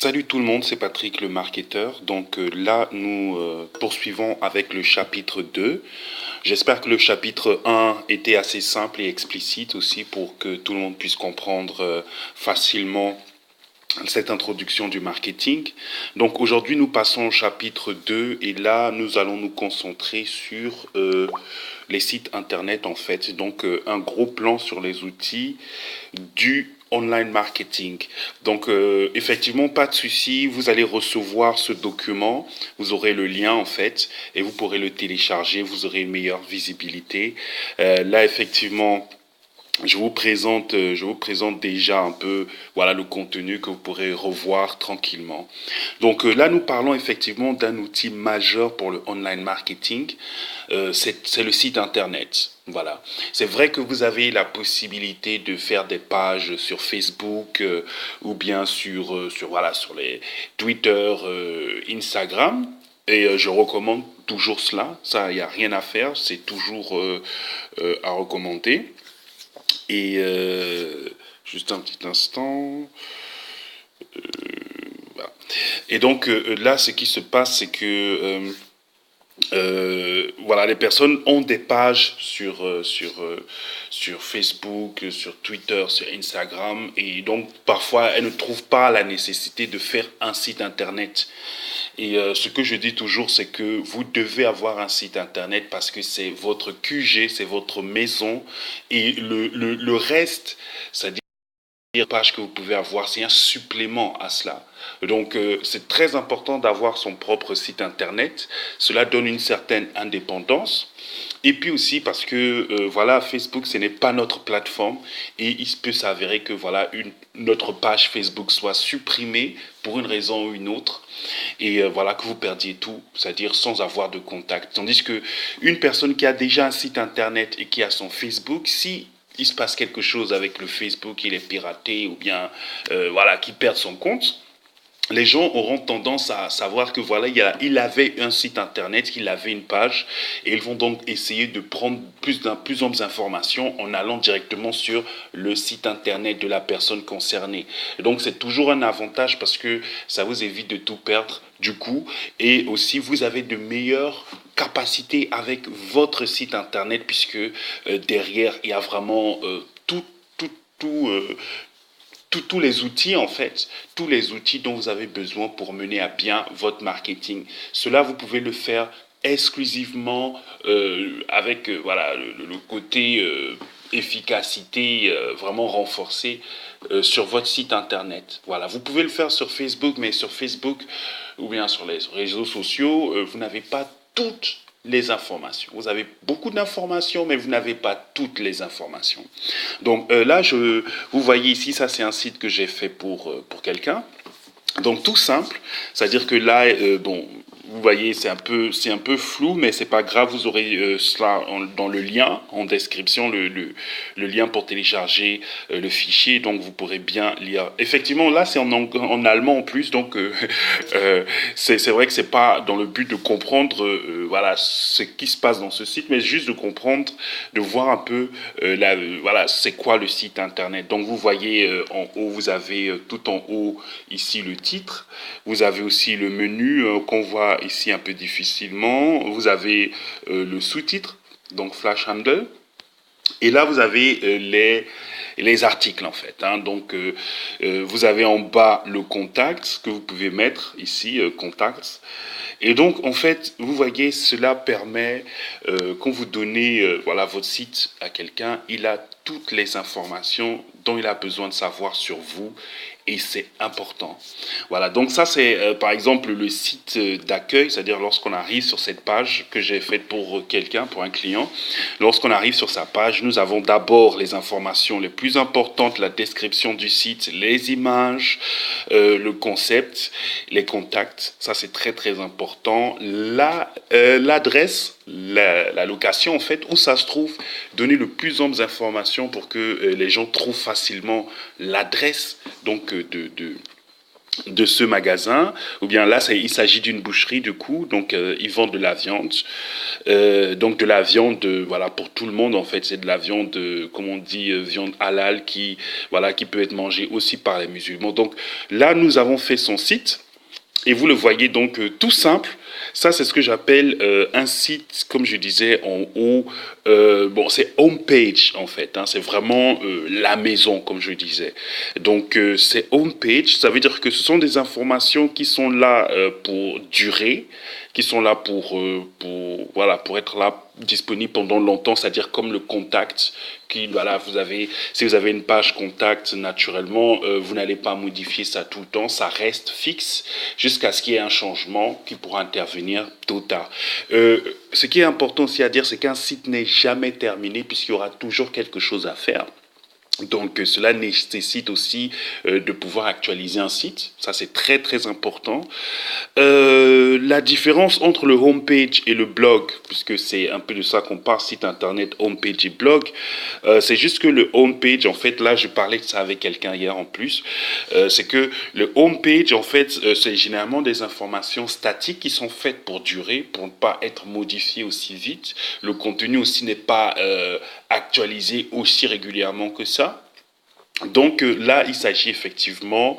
Salut tout le monde, c'est Patrick le marketeur. Là, nous poursuivons avec le chapitre 2. J'espère que le chapitre 1 était assez simple et explicite aussi pour que tout le monde puisse comprendre facilement cette introduction du marketing. Donc aujourd'hui, nous passons au chapitre 2 et là, nous allons nous concentrer sur les sites internet en fait. Un gros plan sur les outils du online marketing. Effectivement, pas de souci, vous allez recevoir ce document, vous aurez le lien en fait, et vous pourrez le télécharger, vous aurez une meilleure visibilité. Là, effectivement, je vous présente déjà un peu, voilà, le contenu que vous pourrez revoir tranquillement. Là, nous parlons effectivement d'un outil majeur pour le online marketing. C'est le site internet. Voilà. C'est vrai que vous avez la possibilité de faire des pages sur Facebook ou bien sur les Twitter, Instagram. Je recommande toujours cela. Ça, il n'y a rien à faire. C'est toujours à recommander. Juste un petit instant. Voilà. Là, ce qui se passe, c'est que voilà, les personnes ont des pages sur Facebook, sur Twitter, sur Instagram, et donc parfois elles ne trouvent pas la nécessité de faire un site internet. Ce que je dis toujours, c'est que vous devez avoir un site internet parce que c'est votre QG, c'est votre maison, et le reste, c'est-à-dire page que vous pouvez avoir, c'est un supplément à cela. C'est très important d'avoir son propre site internet. Cela donne une certaine indépendance. Et puis aussi parce que voilà, Facebook, ce n'est pas notre plateforme et il peut s'avérer que voilà, notre page Facebook soit supprimée pour une raison ou une autre et voilà que vous perdiez tout, c'est-à-dire sans avoir de contact. Tandis que une personne qui a déjà un site internet et qui a son Facebook, si il se passe quelque chose avec le Facebook, il est piraté ou bien voilà, qu'il perd son compte, les gens auront tendance à savoir que voilà, il avait un site internet, qu'il avait une page, et ils vont donc essayer de prendre plus amples informations en allant directement sur le site internet de la personne concernée. Et donc c'est toujours un avantage parce que ça vous évite de tout perdre du coup, et aussi vous avez de meilleures capacités avec votre site internet puisque derrière il y a vraiment tout, tout, tous les outils en fait, tous les outils dont vous avez besoin pour mener à bien votre marketing. Cela, vous pouvez le faire exclusivement avec voilà, le côté efficacité vraiment renforcé sur votre site internet. Voilà, vous pouvez le faire sur Facebook, mais sur Facebook ou bien sur les réseaux sociaux, vous n'avez pas toutes les informations. Vous avez beaucoup d'informations, mais vous n'avez pas toutes les informations. Vous voyez ici, ça c'est un site que j'ai fait pour quelqu'un. Donc tout simple, c'est-à-dire que là, vous voyez, c'est un peu flou, mais c'est pas grave. Vous aurez cela dans le lien en description, le lien pour télécharger le fichier. Donc vous pourrez bien lire. Effectivement, là c'est en allemand en plus, c'est vrai que c'est pas dans le but de comprendre voilà ce qui se passe dans ce site, mais juste de comprendre, de voir un peu voilà c'est quoi le site internet. Donc vous voyez en haut, vous avez tout en haut ici le titre. Vous avez aussi le menu qu'on voit ici un peu difficilement. Vous avez le sous-titre, donc Flash Handle. Et là, vous avez les articles en fait. Vous avez en bas le contact que vous pouvez mettre ici, contact. Et donc, en fait, vous voyez, cela permet, quand vous donnez voilà, votre site à quelqu'un, il a toutes les informations dont il a besoin de savoir sur vous et c'est important. Voilà, donc ça c'est par exemple le site d'accueil, c'est-à-dire lorsqu'on arrive sur cette page que j'ai faite pour quelqu'un, pour un client, lorsqu'on arrive sur sa page, nous avons d'abord les informations les plus importantes, la description du site, les images, le concept, les contacts, ça c'est très très important, l'adresse, la location en fait, où ça se trouve, donner le plus amples informations pour que les gens trouvent facilement l'adresse donc de ce magasin, ou bien là, il s'agit d'une boucherie du coup, donc ils vendent de la viande, donc de la viande, voilà, pour tout le monde en fait, c'est de la viande, comme on dit, viande halal qui, voilà, qui peut être mangée aussi par les musulmans. Donc là, nous avons fait son site. Et vous le voyez donc tout simple. Ça, c'est ce que j'appelle un site, comme je disais en haut. Bon, c'est homepage en fait. Hein, c'est vraiment la maison, comme je disais. Donc, c'est homepage. Ça veut dire que ce sont des informations qui sont là pour durer, qui sont là voilà, pour être là disponible pendant longtemps, c'est-à-dire comme le contact qui, voilà, si vous avez une page contact, naturellement, vous n'allez pas modifier ça tout le temps, ça reste fixe jusqu'à ce qu'il y ait un changement qui pourra intervenir tôt ou tard. Ce qui est important aussi à dire, c'est qu'un site n'est jamais terminé puisqu'il y aura toujours quelque chose à faire. Donc cela nécessite aussi de pouvoir actualiser un site, ça c'est très très important. La différence entre le homepage et le blog, puisque c'est un peu de ça qu'on parle, site internet, homepage et blog, c'est juste que le homepage, en fait, là je parlais de ça avec quelqu'un hier en plus, c'est que le homepage, en fait, c'est généralement des informations statiques qui sont faites pour durer, pour ne pas être modifiées aussi vite. Le contenu aussi n'est pas actualisé aussi régulièrement que ça. Donc là, il s'agit effectivement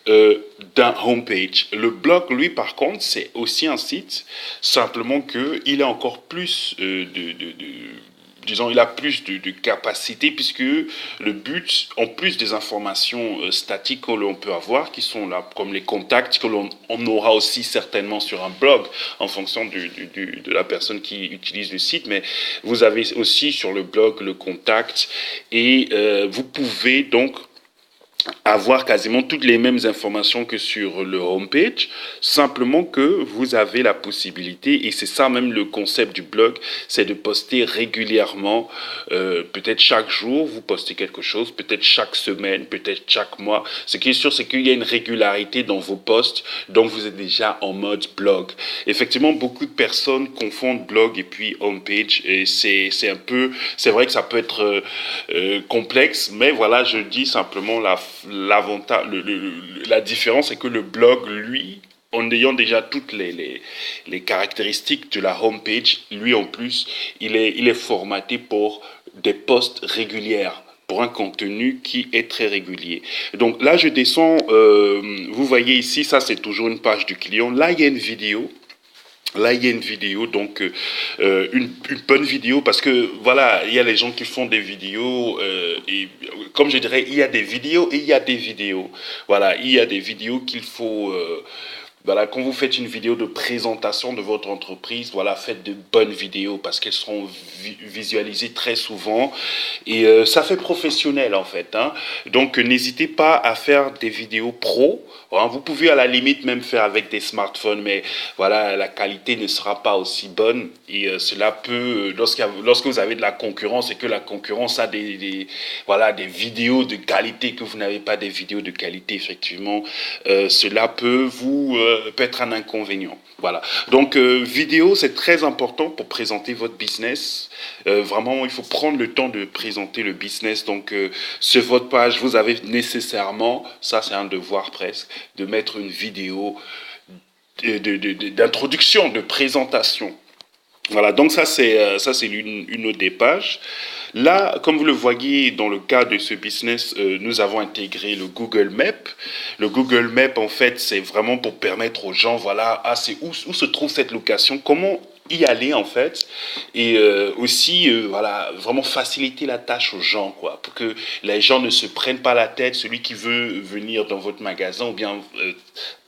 d'un homepage. Le blog, lui, par contre, c'est aussi un site, simplement qu'il a encore plus disons, il a plus de capacité puisque le but, en plus des informations statiques que l'on peut avoir, qui sont là, comme les contacts que l'on aura aussi certainement sur un blog en fonction de la personne qui utilise le site, mais vous avez aussi sur le blog le contact et vous pouvez donc avoir quasiment toutes les mêmes informations que sur le homepage, simplement que vous avez la possibilité, et c'est ça même le concept du blog, c'est de poster régulièrement, peut-être chaque jour, vous postez quelque chose, peut-être chaque semaine, peut-être chaque mois. Ce qui est sûr, c'est qu'il y a une régularité dans vos posts, donc vous êtes déjà en mode blog. Effectivement, beaucoup de personnes confondent blog et puis homepage, et c'est vrai que ça peut être complexe, mais voilà, je dis simplement l'avantage, la différence, c'est que le blog, lui, en ayant déjà toutes les caractéristiques de la homepage, lui en plus, il est formaté pour des posts régulières, pour un contenu qui est très régulier. Donc là, je descends, vous voyez ici, ça c'est toujours une page du client. Là, il y a une vidéo. Là, il y a une vidéo, donc une bonne vidéo, parce que voilà, il y a les gens qui font des vidéos, et comme je dirais, il y a des vidéos et il y a des vidéos. Voilà, il y a des vidéos qu'il faut... voilà, quand vous faites une vidéo de présentation de votre entreprise, voilà, faites de bonnes vidéos parce qu'elles seront visualisées très souvent et ça fait professionnel en fait. Hein. Donc n'hésitez pas à faire des vidéos pro. Hein. Vous pouvez à la limite même faire avec des smartphones, mais voilà, la qualité ne sera pas aussi bonne et cela peut, lorsque vous avez de la concurrence et que la concurrence a voilà, des vidéos de qualité que vous n'avez pas des vidéos de qualité, effectivement, cela peut être un inconvénient. Voilà. Donc, vidéo, c'est très important pour présenter votre business. Vraiment, il faut prendre le temps de présenter le business. Donc, sur votre page, vous avez nécessairement, ça c'est un devoir presque, de mettre une vidéo d'introduction, de présentation. Voilà, donc ça c'est une autre des pages. Là, comme vous le voyez dans le cas de ce business, nous avons intégré le Google Maps. Le Google Maps, en fait, c'est vraiment pour permettre aux gens, voilà, c'est où se trouve cette location, comment y aller en fait, et aussi voilà, vraiment faciliter la tâche aux gens, quoi, pour que les gens ne se prennent pas la tête, celui qui veut venir dans votre magasin ou bien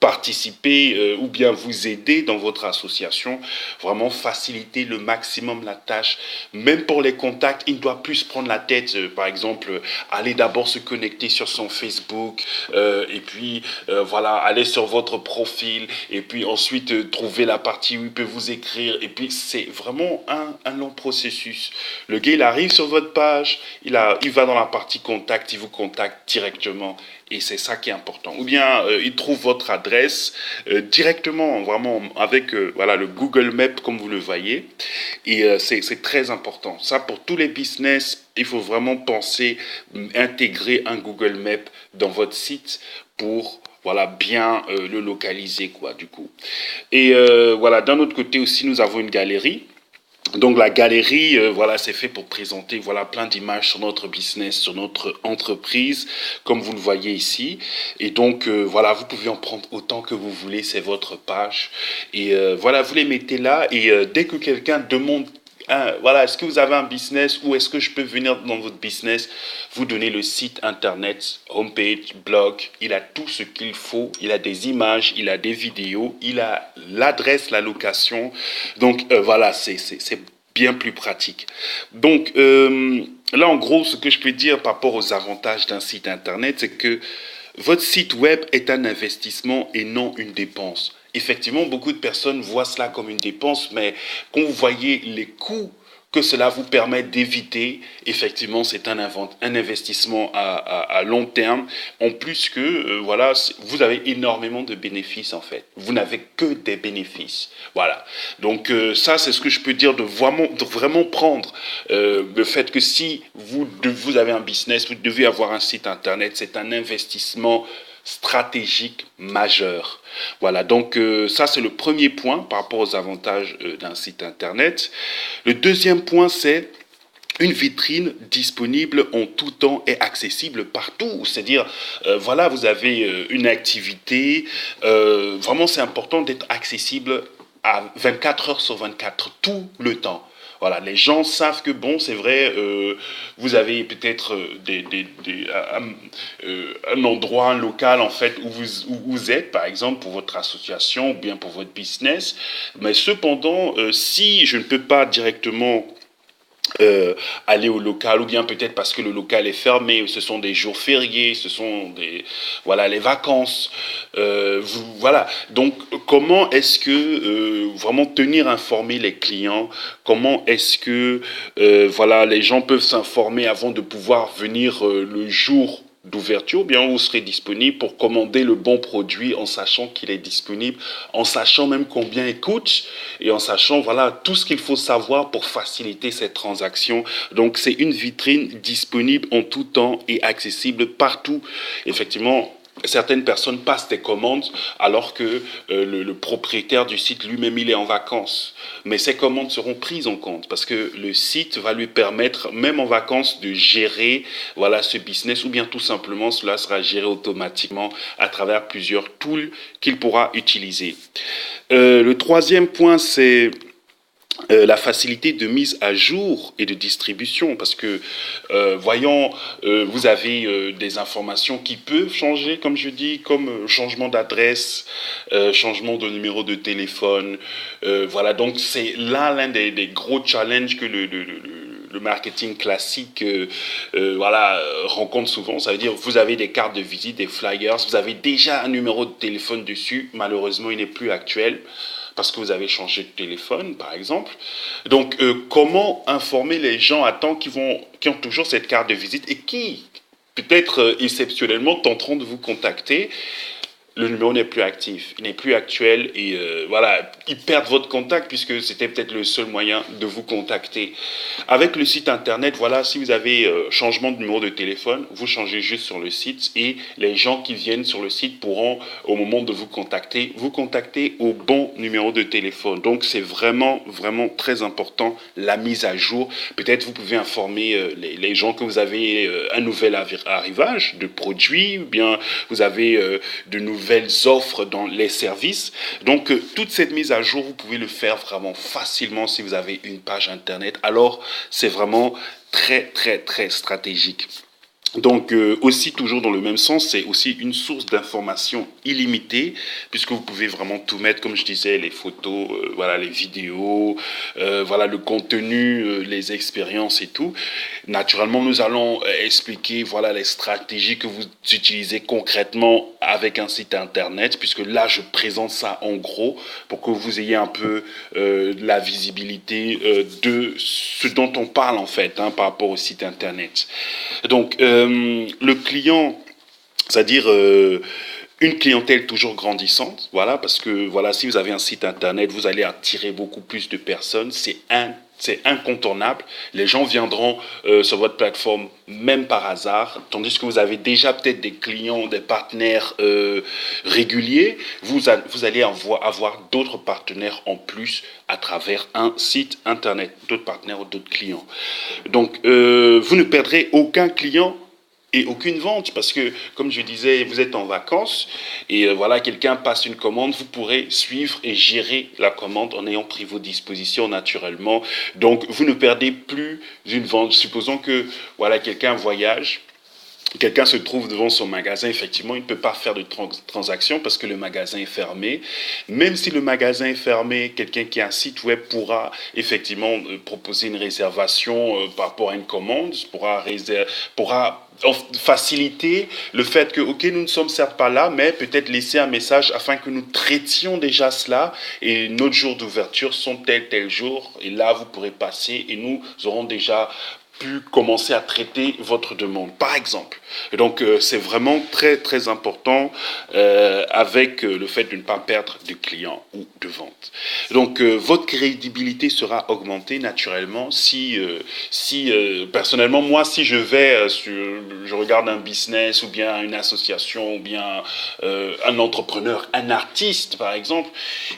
participer ou bien vous aider dans votre association, vraiment faciliter le maximum la tâche, même pour les contacts, il ne doit plus se prendre la tête, par exemple, aller d'abord se connecter sur son Facebook, et puis voilà, aller sur votre profil, et puis ensuite trouver la partie où il peut vous écrire, et puis c'est vraiment un long processus. Le gars, il arrive sur votre page, il va dans la partie contact, il vous contacte directement, et c'est ça qui est important. Ou bien il trouve votre adresse directement, vraiment avec voilà, le Google Maps comme vous le voyez. Et c'est très important. Ça, pour tous les business, il faut vraiment penser intégrer un Google Maps dans votre site pour voilà, bien le localiser, quoi, du coup. Et voilà, d'un autre côté aussi, nous avons une galerie. Donc la galerie, voilà, c'est fait pour présenter, voilà, plein d'images sur notre business, sur notre entreprise, comme vous le voyez ici. Et donc voilà, vous pouvez en prendre autant que vous voulez, c'est votre page. Et voilà, vous les mettez là. Et dès que quelqu'un demande, voilà, est-ce que vous avez un business ou est-ce que je peux venir dans votre business, vous donnez le site internet, homepage, blog. Il a tout ce qu'il faut. Il a des images, il a des vidéos, il a l'adresse, la location. Donc voilà, c'est bien plus pratique. Donc là, en gros, ce que je peux dire par rapport aux avantages d'un site internet, c'est que votre site web est un investissement et non une dépense. Effectivement, beaucoup de personnes voient cela comme une dépense, mais quand vous voyez les coûts que cela vous permet d'éviter, effectivement, c'est un investissement à long terme. En plus que, voilà, vous avez énormément de bénéfices, en fait. Vous n'avez que des bénéfices. Voilà. Donc, ça, c'est ce que je peux dire de vraiment prendre le fait que si vous avez un business, vous devez avoir un site internet, c'est un investissement stratégique majeur. Voilà, donc ça c'est le premier point par rapport aux avantages d'un site internet. Le deuxième point c'est une vitrine disponible en tout temps et accessible partout. C'est-à-dire, voilà, vous avez une activité, vraiment c'est important d'être accessible à 24 heures sur 24, tout le temps. Voilà, les gens savent que bon, c'est vrai, vous avez peut-être un endroit, un local en fait où vous êtes, par exemple pour votre association ou bien pour votre business. Mais cependant, si je ne peux pas directement aller au local ou bien peut-être parce que le local est fermé, ce sont des jours fériés, ce sont des voilà les vacances, voilà. Donc comment est-ce que vraiment tenir informés les clients, comment est-ce que voilà les gens peuvent s'informer avant de pouvoir venir le jour d'ouverture, bien vous serez disponible pour commander le bon produit en sachant qu'il est disponible, en sachant même combien il coûte et en sachant voilà tout ce qu'il faut savoir pour faciliter cette transaction. Donc c'est une vitrine disponible en tout temps et accessible partout. Effectivement, certaines personnes passent des commandes alors que le propriétaire du site lui-même il est en vacances. Mais ces commandes seront prises en compte parce que le site va lui permettre, même en vacances, de gérer voilà, ce business ou bien tout simplement cela sera géré automatiquement à travers plusieurs tools qu'il pourra utiliser. Le troisième point, c'est la facilité de mise à jour et de distribution parce que voyons vous avez des informations qui peuvent changer comme je dis comme changement d'adresse, changement de numéro de téléphone, voilà donc c'est là l'un des gros challenges que le marketing classique voilà, rencontre souvent. Ça veut dire vous avez des cartes de visite, des flyers, vous avez déjà un numéro de téléphone dessus, malheureusement il n'est plus actuel parce que vous avez changé de téléphone, par exemple. Donc, comment informer les gens à temps qui ont toujours cette carte de visite et qui, peut-être exceptionnellement, tenteront de vous contacter. Le numéro n'est plus actif, il n'est plus actuel et voilà, ils perdent votre contact puisque c'était peut-être le seul moyen de vous contacter. Avec le site internet, voilà, si vous avez changement de numéro de téléphone, vous changez juste sur le site et les gens qui viennent sur le site pourront, au moment de vous contacter au bon numéro de téléphone. Donc c'est vraiment, vraiment très important la mise à jour. Peut-être vous pouvez informer les gens que vous avez un nouvel arrivage de produits, ou bien vous avez de nouvelles offres dans les services. Donc, toute cette mise à jour, vous pouvez le faire vraiment facilement si vous avez une page internet. Alors, c'est vraiment très, très, très stratégique. Donc aussi toujours dans le même sens, c'est aussi une source d'information illimitée puisque vous pouvez vraiment tout mettre comme je disais, les photos, voilà les vidéos, voilà le contenu, les expériences et tout. Naturellement, nous allons expliquer voilà les stratégies que vous utilisez concrètement avec un site internet puisque là je présente ça en gros pour que vous ayez un peu la visibilité de ce dont on parle en fait hein, par rapport au site internet. Donc, le client, c'est-à-dire une clientèle toujours grandissante, voilà, parce que voilà, si vous avez un site internet, vous allez attirer beaucoup plus de personnes, c'est C'est incontournable. Les gens viendront sur votre plateforme même par hasard, tandis que vous avez déjà peut-être des clients, des partenaires réguliers. Vous allez avoir d'autres partenaires en plus à travers un site internet, d'autres partenaires ou d'autres clients. Donc, vous ne perdrez aucun client et aucune vente parce que, comme je disais, vous êtes en vacances et voilà, quelqu'un passe une commande, vous pourrez suivre et gérer la commande en ayant pris vos dispositions naturellement. Donc, vous ne perdez plus une vente. Supposons que voilà, quelqu'un voyage. Quelqu'un se trouve devant son magasin, effectivement, il ne peut pas faire de transaction parce que le magasin est fermé. Même si le magasin est fermé, quelqu'un qui a un site web pourra effectivement proposer une réservation par rapport à une commande, pourra faciliter le fait que, ok, nous ne sommes certes pas là, mais peut-être laisser un message afin que nous traitions déjà cela et notre jour d'ouverture sont tel jour et là vous pourrez passer et nous aurons déjà pu commencer à traiter votre demande, par exemple. Et donc, c'est vraiment très, très important avec le fait de ne pas perdre de clients ou de ventes. Donc, votre crédibilité sera augmentée naturellement si personnellement, moi, si je vais, je regarde un business ou bien une association ou bien un entrepreneur, un artiste, par exemple,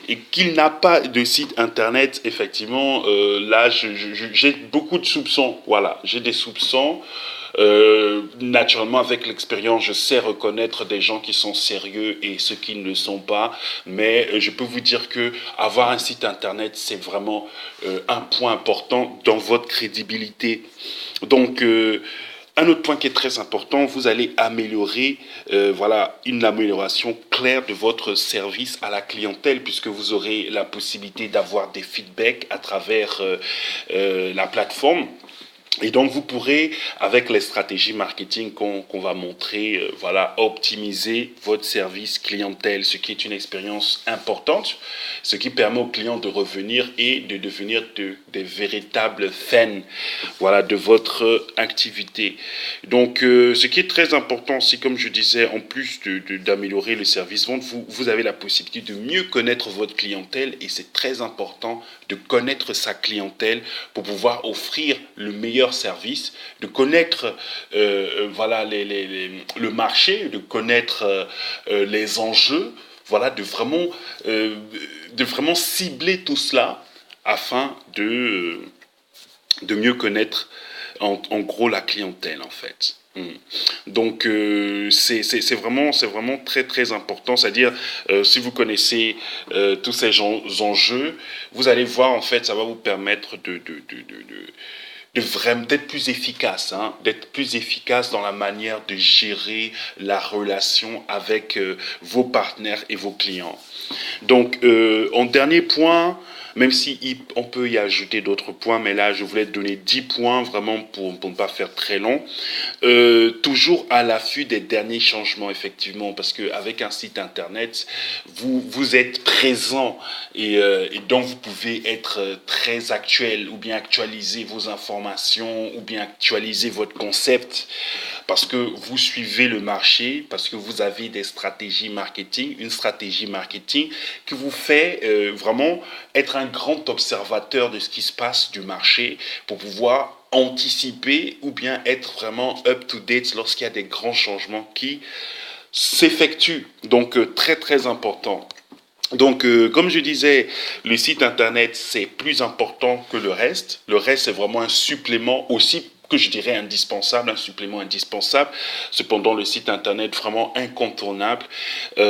et qu'il n'a pas de site internet, effectivement, là, j'ai beaucoup de soupçons. Voilà, j'ai des soupçons. Naturellement, avec l'expérience, je sais reconnaître des gens qui sont sérieux et ceux qui ne le sont pas. Mais je peux vous dire que avoir un site internet, c'est vraiment un point important dans votre crédibilité. Donc, un autre point qui est très important, vous allez améliorer, voilà, une amélioration claire de votre service à la clientèle puisque vous aurez la possibilité d'avoir des feedbacks à travers la plateforme. Et donc, vous pourrez, avec les stratégies marketing qu'on va montrer, voilà, optimiser votre service clientèle, ce qui est une expérience importante, ce qui permet aux clients de revenir et de devenir des véritables fans, voilà, de votre activité. Donc, ce qui est très important, c'est comme je disais, en plus d'améliorer le service vente, vous avez la possibilité de mieux connaître votre clientèle et c'est très important de connaître sa clientèle pour pouvoir offrir le meilleur service, de connaître voilà, le marché, de connaître les enjeux, voilà, de vraiment cibler tout cela afin de mieux connaître en gros la clientèle en fait. Donc c'est vraiment très très important, c'est-à-dire si vous connaissez tous ces enjeux, vous allez voir en fait ça va vous permettre de vraiment d'être plus efficace, hein, d'être plus efficace dans la manière de gérer la relation avec vos partenaires et vos clients. Donc, en dernier point, même si on peut y ajouter d'autres points, mais là, je voulais te donner 10 points vraiment pour ne pas faire très long. Toujours à l'affût des derniers changements, effectivement, parce qu'avec un site internet, vous êtes présent et donc vous pouvez être très actuel ou bien actualiser vos informations ou bien actualiser votre concept parce que vous suivez le marché, parce que vous avez des stratégies marketing, une stratégie marketing qui vous fait vraiment être un grand observateur de ce qui se passe du marché pour pouvoir anticiper ou bien être vraiment up-to-date lorsqu'il y a des grands changements qui s'effectuent. Donc, très, très important. Donc, comme je disais, le site internet, c'est plus important que le reste. Le reste, c'est vraiment un supplément aussi que je dirais indispensable, un supplément indispensable. Cependant, le site internet vraiment incontournable.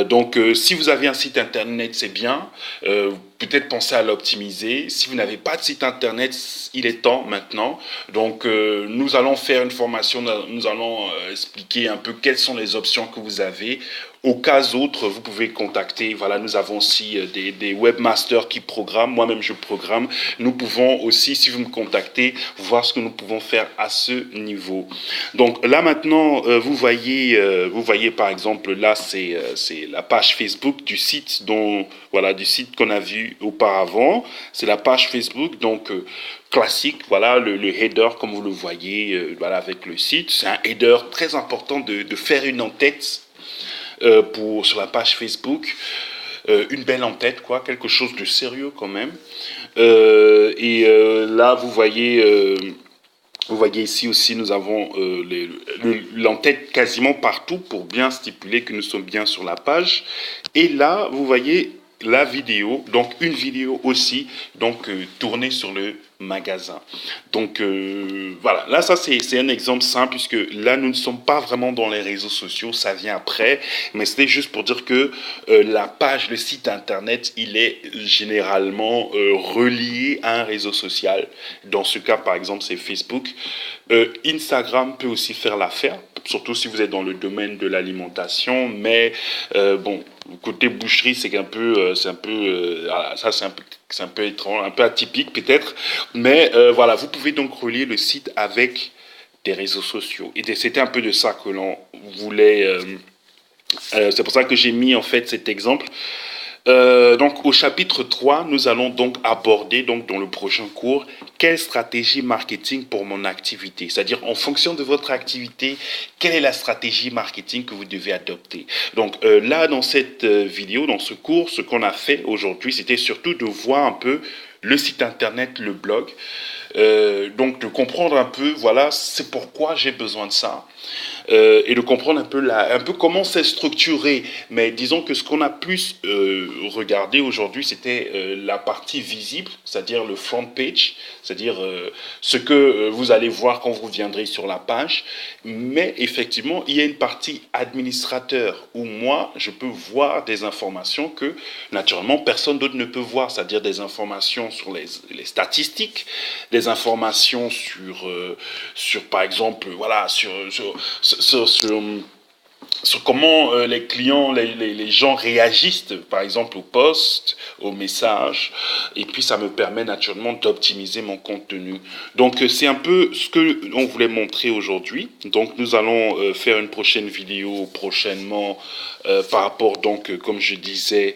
Donc, si vous avez un site internet, c'est bien. Peut-être penser à l'optimiser. Si vous n'avez pas de site internet, il est temps maintenant. Donc, nous allons faire une formation, nous allons expliquer un peu quelles sont les options que vous avez. Au cas autre, vous pouvez contacter. Voilà, nous avons aussi des webmasters qui programment. Moi-même, je programme. Nous pouvons aussi, si vous me contactez, voir ce que nous pouvons faire à ce niveau. Donc là maintenant, vous voyez par exemple là, c'est la page Facebook du site voilà, du site qu'on a vu auparavant. C'est la page Facebook donc. Classique, voilà, le header comme vous le voyez, voilà, avec le site. C'est un header très important de faire une en-tête sur la page Facebook. une belle en tête, quoi, quelque chose de sérieux quand même. Là, vous voyez ici aussi, nous avons l'entête quasiment partout pour bien stipuler que nous sommes bien sur la page. Et là, vous voyez la vidéo, donc une vidéo aussi, donc tournée sur le magasin. Donc voilà, là ça c'est un exemple simple puisque là nous ne sommes pas vraiment dans les réseaux sociaux, ça vient après, mais c'était juste pour dire que la page, le site internet, il est généralement relié à un réseau social. Dans ce cas par exemple c'est Facebook. Instagram peut aussi faire l'affaire, surtout si vous êtes dans le domaine de l'alimentation, mais bon, côté boucherie, ça c'est un peu étrange, un peu atypique peut-être, mais voilà, vous pouvez donc relier le site avec des réseaux sociaux. Et c'était un peu de ça que l'on voulait. C'est pour ça que j'ai mis en fait cet exemple. Donc au chapitre 3, nous allons donc aborder donc dans le prochain cours quelle stratégie marketing pour mon activité. C'est-à-dire en fonction de votre activité, quelle est la stratégie marketing que vous devez adopter. Donc là dans cette vidéo, dans ce cours, ce qu'on a fait aujourd'hui, c'était surtout de voir un peu le site internet, le blog. Donc de comprendre un peu, voilà, c'est pourquoi j'ai besoin de ça. Et de comprendre un peu comment c'est structuré. Mais disons que ce qu'on a plus regardé aujourd'hui, c'était la partie visible, c'est-à-dire le front page, c'est-à-dire ce que vous allez voir quand vous viendrez sur la page. Mais effectivement, il y a une partie administrateur où moi, je peux voir des informations que naturellement personne d'autre ne peut voir, c'est-à-dire des informations sur les statistiques, des informations sur par exemple, voilà, sur comment les clients, les gens réagissent, par exemple, au post, aux messages. Et puis, ça me permet naturellement d'optimiser mon contenu. Donc, c'est un peu ce que l'on voulait montrer aujourd'hui. Donc, nous allons faire une prochaine vidéo prochainement par rapport, donc, comme je disais,